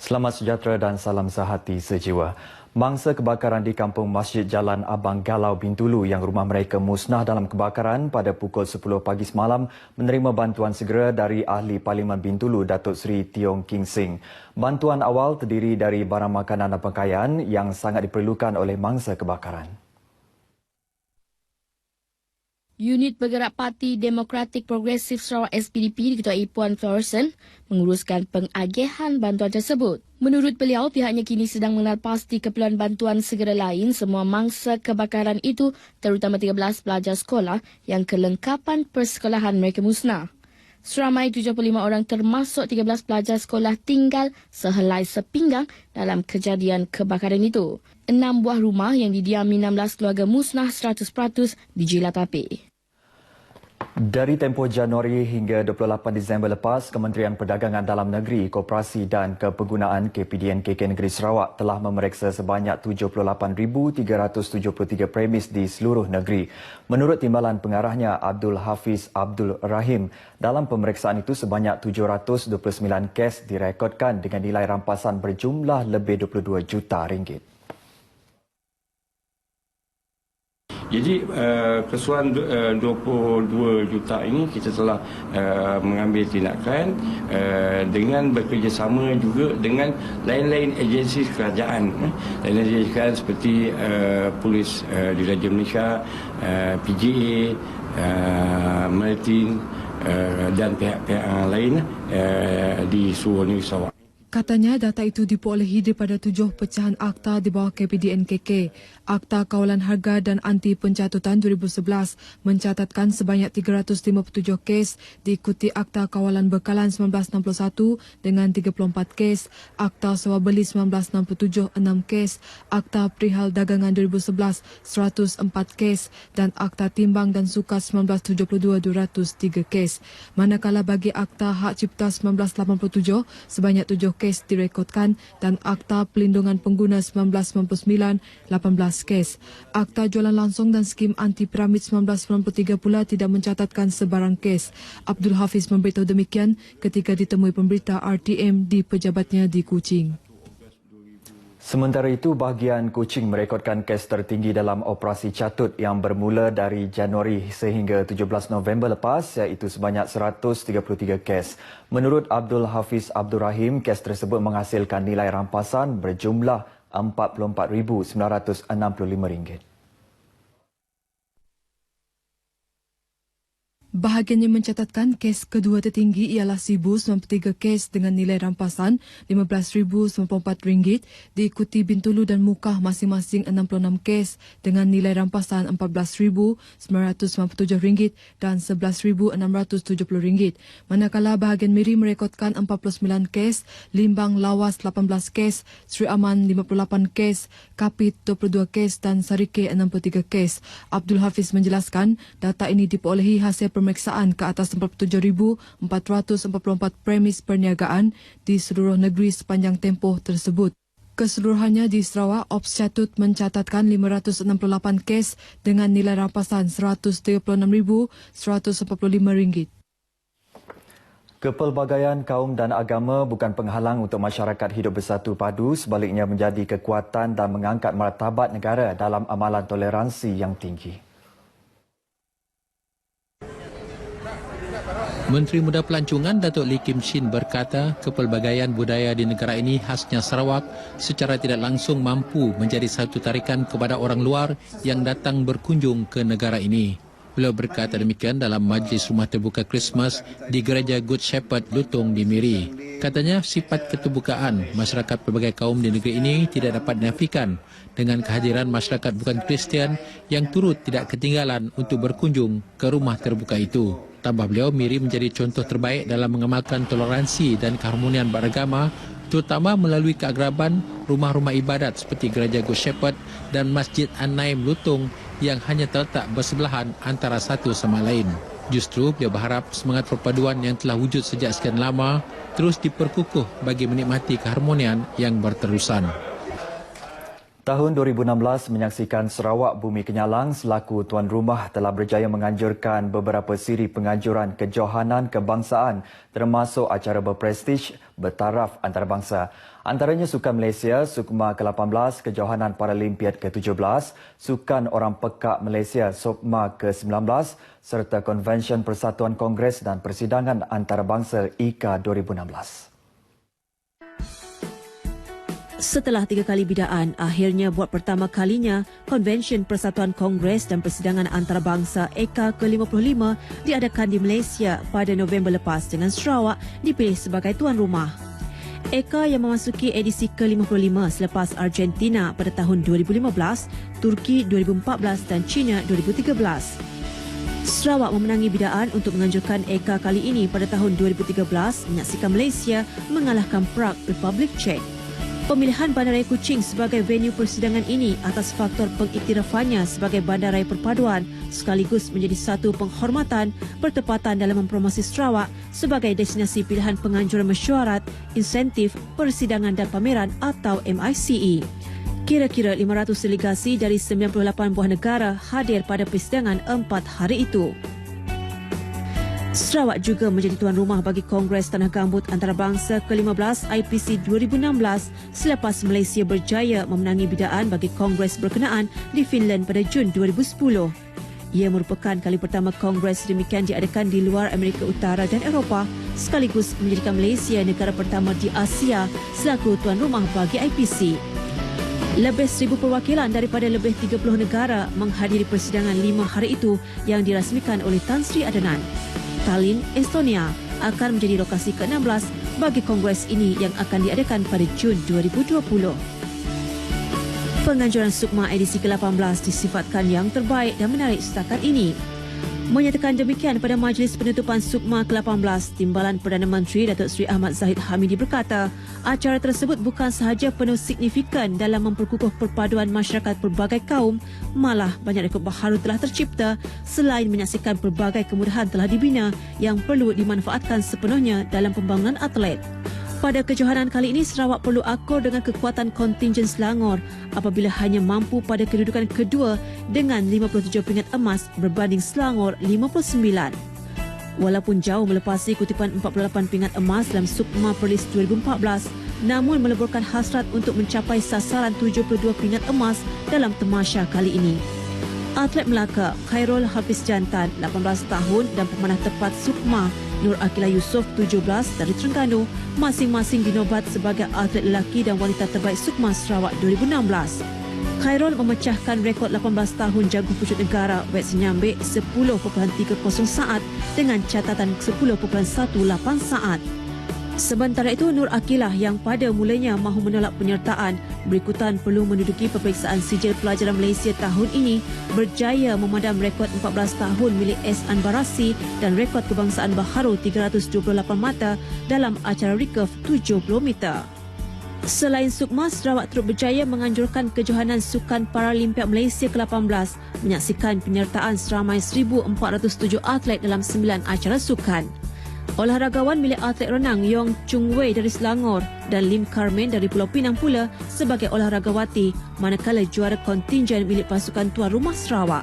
Selamat sejahtera dan salam sehati sejiwa. Mangsa kebakaran di kampung Masjid Jalan Abang Galau Bintulu yang rumah mereka musnah dalam kebakaran pada pukul 10 pagi semalam menerima bantuan segera dari Ahli Parlimen Bintulu Datuk Seri Tiong King Sing. Bantuan awal terdiri dari barang makanan dan pakaian yang sangat diperlukan oleh mangsa kebakaran. Unit Bergerak Parti Demokratik Progresif Sarawak SPDP diketuai Puan Florison menguruskan pengagihan bantuan tersebut. Menurut beliau, pihaknya kini sedang mengenal pasti keperluan bantuan segera lain semua mangsa kebakaran itu, terutama 13 pelajar sekolah yang kelengkapan persekolahan mereka musnah. Seramai 75 orang termasuk 13 pelajar sekolah tinggal sehelai sepinggang dalam kejadian kebakaran itu. 6 buah rumah yang didiami 16 keluarga musnah 100% dijilat api. Dari tempoh Januari hingga 28 Disember lepas, Kementerian Perdagangan Dalam Negeri, Koperasi dan Kepegunaan KPDNKK Negeri Sarawak telah memeriksa sebanyak 78,373 premis di seluruh negeri. Menurut Timbalan Pengarahnya Abdul Hafiz Abdul Rahim, dalam pemeriksaan itu sebanyak 729 kes direkodkan dengan nilai rampasan berjumlah lebih 22 juta ringgit. Jadi keseluruhan 22 juta ini kita telah mengambil tindakan dengan bekerjasama juga dengan lain-lain agensi kerajaan. Lain-lain agensi kerajaan seperti Polis Diraja Malaysia, PGA, Meritin dan pihak-pihak lain di seluruh negeri Sarawak. Katanya data itu diperolehi daripada 7 pecahan akta di bawah KPDNKK. Akta Kawalan Harga dan Anti Pencatutan 2011 mencatatkan sebanyak 357 kes, diikuti Akta Kawalan Bekalan 1961 dengan 34 kes, Akta Sewa Beli 1967 6 kes, Akta Perihal Dagangan 2011 104 kes dan Akta Timbang dan Sukat 1972 203 kes. Manakala bagi Akta Hak Cipta 1987 sebanyak 7 kes direkodkan dan Akta Pelindungan Pengguna 1999 18 kes. Akta Jualan Langsung dan Skim Anti Piramid 1993 pula tidak mencatatkan sebarang kes. Abdul Hafiz memberitahu demikian ketika ditemui pemberita RTM di pejabatnya di Kuching. Sementara itu, bahagian Kuching merekodkan kes tertinggi dalam operasi catut yang bermula dari Januari sehingga 17 November lepas, iaitu sebanyak 133 kes. Menurut Abdul Hafiz Abdul Rahim, kes tersebut menghasilkan nilai rampasan berjumlah RM44,965. Bahagiannya mencatatkan kes kedua tertinggi ialah 1,093 kes dengan nilai rampasan RM15,094, diikuti Bintulu dan Mukah masing-masing 66 kes dengan nilai rampasan RM14,997 dan RM11,670. Manakala bahagian Miri merekodkan 49 kes, Limbang Lawas 18 kes, Sri Aman 58 kes, Kapit 22 kes dan Sarike 63 kes. Abdul Hafiz menjelaskan data ini diperolehi hasil pemeriksaan ke atas 47,444 premis perniagaan di seluruh negeri sepanjang tempoh tersebut. Keseluruhannya di Sarawak, Ops Catut mencatatkan 568 kes dengan nilai rampasan RM136,145. Kepelbagaian kaum dan agama bukan penghalang untuk masyarakat hidup bersatu padu, sebaliknya menjadi kekuatan dan mengangkat martabat negara dalam amalan toleransi yang tinggi. Menteri Muda Pelancongan Datuk Lee Kim Shin berkata kepelbagaian budaya di negara ini khasnya Sarawak secara tidak langsung mampu menjadi satu tarikan kepada orang luar yang datang berkunjung ke negara ini. Beliau berkata demikian dalam majlis rumah terbuka Christmas di Gereja Good Shepherd Lutong di Miri. Katanya sifat keterbukaan masyarakat pelbagai kaum di negeri ini tidak dapat dinafikan dengan kehadiran masyarakat bukan Kristian yang turut tidak ketinggalan untuk berkunjung ke rumah terbuka itu. Tambah beliau, Miri menjadi contoh terbaik dalam mengamalkan toleransi dan keharmonian beragama, terutama melalui keagraban rumah-rumah ibadat seperti Gereja Good Shepherd dan Masjid An-Naim Lutong yang hanya terletak bersebelahan antara satu sama lain. Justru beliau berharap semangat perpaduan yang telah wujud sejak sekian lama terus diperkukuh bagi menikmati keharmonian yang berterusan. Tahun 2016 menyaksikan Sarawak Bumi Kenyalang selaku tuan rumah telah berjaya menganjurkan beberapa siri penganjuran kejohanan kebangsaan termasuk acara berprestij bertaraf antarabangsa. Antaranya Sukan Malaysia, Sukma ke-18, Kejohanan Paralimpiad ke-17, Sukan Orang Pekak Malaysia, Sukma ke-19 serta Konvensyen Persatuan Kongres dan Persidangan Antarabangsa IKA 2016. Setelah 3 kali bidaan, akhirnya buat pertama kalinya Konvensyen Persatuan Kongres dan Persidangan Antarabangsa EKA ke-55 diadakan di Malaysia pada November lepas dengan Sarawak dipilih sebagai tuan rumah. EKA yang memasuki edisi ke-55 selepas Argentina pada tahun 2015, Turki 2014 dan China 2013. Sarawak memenangi bidaan untuk menganjurkan EKA kali ini pada tahun 2013 menyaksikan Malaysia mengalahkan Prague, Republik Czech. Pemilihan Bandaraya Kuching sebagai venue persidangan ini atas faktor pengiktirafannya sebagai bandaraya perpaduan sekaligus menjadi satu penghormatan bertepatan dalam mempromosi Sarawak sebagai destinasi pilihan penganjuran mesyuarat, insentif, persidangan dan pameran atau MICE. Kira-kira 500 delegasi dari 98 buah negara hadir pada persidangan 4 hari itu. Sarawak juga menjadi tuan rumah bagi Kongres Tanah Gambut Antarabangsa ke-15 IPC 2016 selepas Malaysia berjaya memenangi bidaan bagi Kongres berkenaan di Finland pada Jun 2010. Ia merupakan kali pertama Kongres demikian diadakan di luar Amerika Utara dan Eropah sekaligus menjadikan Malaysia negara pertama di Asia selaku tuan rumah bagi IPC. Lebih 1,000 perwakilan daripada lebih 30 negara menghadiri persidangan 5 hari itu yang dirasmikan oleh Tan Sri Adanan. Tallinn, Estonia akan menjadi lokasi ke-16 bagi kongres ini yang akan diadakan pada Jun 2020. Penganjuran Sukma edisi ke-18 disifatkan yang terbaik dan menarik setakat ini. Menyatakan demikian pada majlis penutupan Sukma ke-18, Timbalan Perdana Menteri Datuk Seri Ahmad Zahid Hamidi berkata, acara tersebut bukan sahaja penuh signifikan dalam memperkukuh perpaduan masyarakat pelbagai kaum, malah banyak rekod baharu telah tercipta selain menyaksikan pelbagai kemudahan telah dibina yang perlu dimanfaatkan sepenuhnya dalam pembangunan atlet. Pada kejohanan kali ini, Sarawak perlu akur dengan kekuatan kontinjen Selangor apabila hanya mampu pada kedudukan kedua dengan 57 pingat emas berbanding Selangor 59. Walaupun jauh melepasi kutipan 48 pingat emas dalam Sukma Perlis 2014, namun meleburkan hasrat untuk mencapai sasaran 72 pingat emas dalam tamasya kali ini. Atlet Melaka, Khairul Hafiz Jantan, 18 tahun dan pemanah tepat Sukma, Nur Akila Yusof, 17 dari Terengganu, masing-masing dinobat sebagai atlet lelaki dan wanita terbaik Sukma Sarawak 2016. Khairul memecahkan rekod 18 tahun jago pucuk negara wet senyambik 10.30 saat dengan catatan 10.18 saat. Sementara itu, Nur Akilah yang pada mulanya mahu menolak penyertaan berikutan perlu menduduki peperiksaan sijil pelajaran Malaysia tahun ini berjaya memadam rekod 14 tahun milik S. Anbarasi dan rekod kebangsaan baharu 328 mata dalam acara recurve 70 meter. Selain Sukma, Sarawak turut berjaya menganjurkan kejohanan Sukan Paralimpiad Malaysia ke-18 menyaksikan penyertaan seramai 1,407 atlet dalam 9 acara sukan. Olahragawan milik atlet renang Yong Chung Wei dari Selangor dan Lim Carmen dari Pulau Pinang pula sebagai olahragawati, manakala juara kontinjen milik pasukan tuan rumah Sarawak.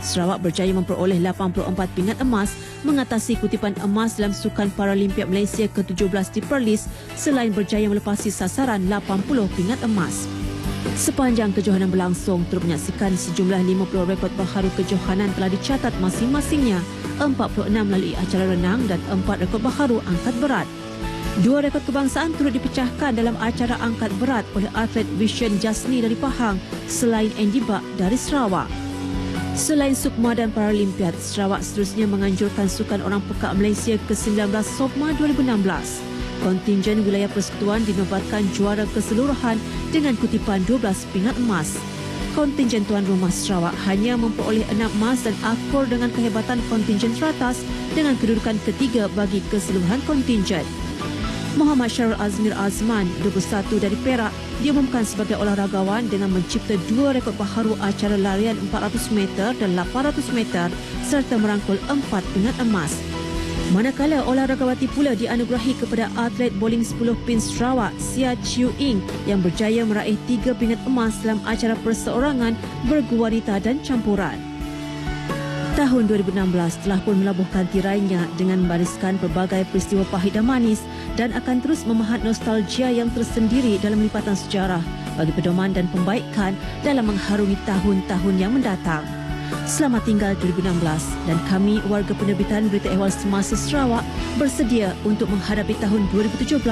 Sarawak berjaya memperoleh 84 pingat emas mengatasi kutipan emas dalam Sukan Paralimpiad Malaysia ke-17 di Perlis selain berjaya melepasi sasaran 80 pingat emas. Sepanjang kejohanan berlangsung, turut menyaksikan sejumlah 50 rekod baharu kejohanan telah dicatat masing-masingnya, 46 melalui acara renang dan 4 rekod baharu angkat berat. 2 rekod kebangsaan turut dipecahkan dalam acara angkat berat oleh atlet Vishen Jasni dari Pahang selain Andy Bak dari Sarawak. Selain Sukma dan Paralimpiad, Sarawak seterusnya menganjurkan Sukan Orang Pekak Malaysia ke-19 Sopma 2016. Kontinjen wilayah persekutuan dinobatkan juara keseluruhan dengan kutipan 12 pingat emas. Kontinjen tuan rumah Sarawak hanya memperoleh 6 emas dan akur dengan kehebatan kontinjen teratas dengan kedudukan ketiga bagi keseluruhan kontinjen. Muhammad Syarul Azmir Azman, 21 dari Perak, diumumkan sebagai olahragawan dengan mencipta 2 rekod baharu acara larian 400 meter dan 800 meter serta merangkul 4 pingat emas. Manakala olahragawati pula dianugerahi kepada atlet bowling 10 pin Sarawak Sia Chiu Ing yang berjaya meraih 3 pingat emas dalam acara perseorangan, berguarita dan campuran. Tahun 2016 telah pun melabuhkan tirainya dengan membariskan pelbagai peristiwa pahit dan manis dan akan terus memahat nostalgia yang tersendiri dalam lipatan sejarah bagi pedoman dan pembaikan dalam mengharungi tahun-tahun yang mendatang. Selamat tinggal 2016 dan kami warga penerbitan Berita Ehwal Semasa Sarawak bersedia untuk menghadapi tahun 2017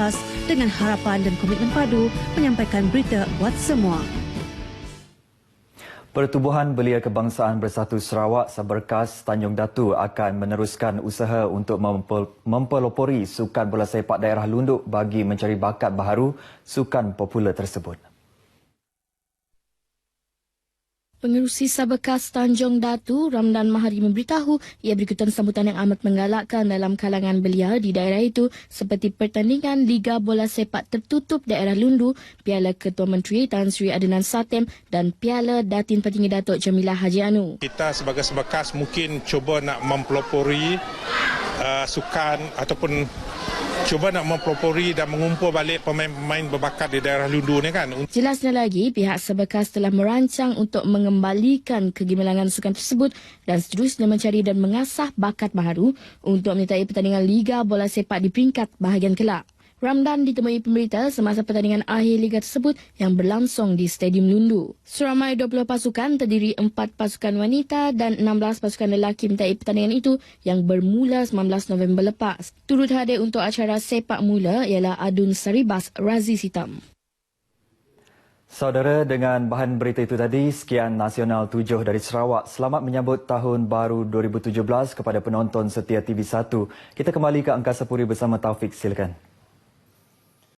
dengan harapan dan komitmen padu menyampaikan berita buat semua. Pertubuhan Belia Kebangsaan Bersatu Sarawak Saberkas Tanjung Datu akan meneruskan usaha untuk mempelopori sukan bola sepak daerah Lunduk bagi mencari bakat baharu sukan popular tersebut. Pengerusi Saberkas Tanjung Datu, Ramdan Mahari memberitahu ia berikutan sambutan yang amat menggalakkan dalam kalangan belia di daerah itu seperti pertandingan Liga Bola Sepak Tertutup Daerah Lundu, Piala Ketua Menteri Tan Sri Adnan Satem dan Piala Datin Petinggi Datuk Jamilah Haji Anu. Kita sebagai Saberkas mungkin cuba nak mempelopori sukan ataupun cuba nak mempelopori dan mengumpul balik pemain-pemain berbakat di daerah Lundu ni kan. Jelasnya lagi, pihak Saberkas telah merancang untuk mengembalikan kegemilangan sukan tersebut dan seterusnya mencari dan mengasah bakat baharu untuk menyertai pertandingan Liga Bola Sepak di peringkat bahagian kelak. Ramdan ditemui pemberita semasa pertandingan akhir liga tersebut yang berlangsung di Stadium Lundu. Seramai 20 pasukan terdiri 4 pasukan wanita dan 16 pasukan lelaki menyertai pertandingan itu yang bermula 19 November lepas. Turut hadir untuk acara sepak mula ialah Adun Saribas Razi Sitam. Saudara, dengan bahan berita itu tadi, sekian Nasional 7 dari Sarawak. Selamat menyambut Tahun Baru 2017 kepada penonton setia TV1. Kita kembali ke Angkasa Puri bersama Taufik, silakan.